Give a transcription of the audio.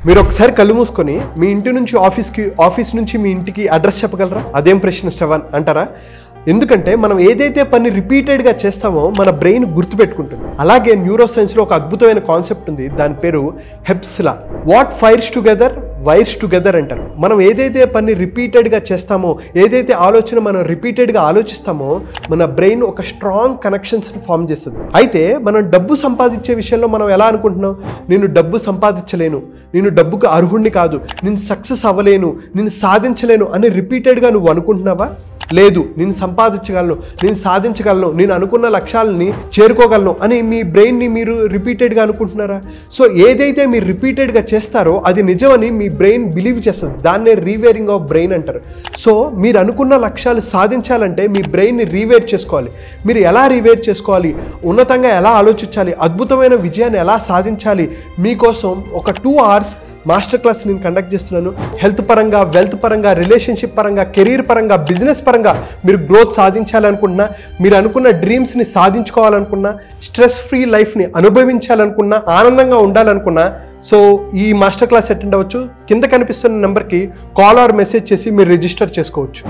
మీరు ఒకసారి కళ్ళు మూసుకొని మీ ఇంటి నుంచి ఆఫీస్ నుంచి మీ ఇంటికి అడ్రస్ చెప్పగలరా? అదేం ప్రశ్న శ్రవణ్ అంటారా? ఎందుకంటే మనం ఏదైతే పని రిపీటెడ్గా చేస్తామో మన బ్రెయిన్ గుర్తుపెట్టుకుంటుంది. అలాగే న్యూరో సైన్స్లో ఒక అద్భుతమైన కాన్సెప్ట్ ఉంది, దాని పేరు హెబ్స్ లా. What fires together wires together అంటారు. మనం ఏదైతే పని రిపీటెడ్గా చేస్తామో, ఏదైతే ఆలోచన మనం రిపీటెడ్గా ఆలోచిస్తామో మన బ్రెయిన్ ఒక స్ట్రాంగ్ కనెక్షన్స్ని ఫామ్ చేస్తుంది. అయితే మనం డబ్బు సంపాదించే విషయంలో మనం ఎలా అనుకుంటున్నాం? నేను డబ్బు సంపాదించలేను, నేను డబ్బుకు అర్హుణ్ణి కాదు, నేను సక్సెస్ అవ్వలేను, నేను సాధించలేను అని రిపీటెడ్గా నువ్వు అనుకుంటున్నావా? లేదు, నేను సంపాదించగలను, నేను సాధించగలను, నేను అనుకున్న లక్ష్యాలని చేరుకోగలను అని మీ బ్రెయిన్ని మీరు రిపీటెడ్గా అనుకుంటున్నారా? సో ఏదైతే మీరు రిపీటెడ్గా చేస్తారో అది నిజమని మీ బ్రెయిన్ బిలీవ్ చేస్తుంది. దాన్నే రీవేరింగ్ ఆఫ్ బ్రెయిన్ అంటారు. సో మీరు అనుకున్న లక్ష్యాలు సాధించాలంటే మీ బ్రెయిన్ని రీవేర్ చేసుకోవాలి. మీరు ఎలా రీవేర్ చేసుకోవాలి? ఉన్నతంగా ఎలా ఆలోచించాలి? అద్భుతమైన విజయాన్ని ఎలా సాధించాలి? మీకోసం ఒక 2 hours మాస్టర్ క్లాస్ నేను కండక్ట్ చేస్తున్నాను. హెల్త్ పరంగా, వెల్త్ పరంగా, రిలేషన్షిప్ పరంగా, కెరీర్ పరంగా, బిజినెస్ పరంగా మీరు గ్రోత్ సాధించాలనుకున్నా, మీరు అనుకున్న డ్రీమ్స్ని సాధించుకోవాలనుకున్నా, స్ట్రెస్ ఫ్రీ లైఫ్ని అనుభవించాలనుకున్నా, ఆనందంగా ఉండాలనుకున్నా, సో ఈ మాస్టర్ క్లాస్ అటెండ్ అవ్వచ్చు. కింద కనిపిస్తున్న నెంబర్కి కాల్ ఆర్ మెసేజ్ చేసి మీరు రిజిస్టర్ చేసుకోవచ్చు.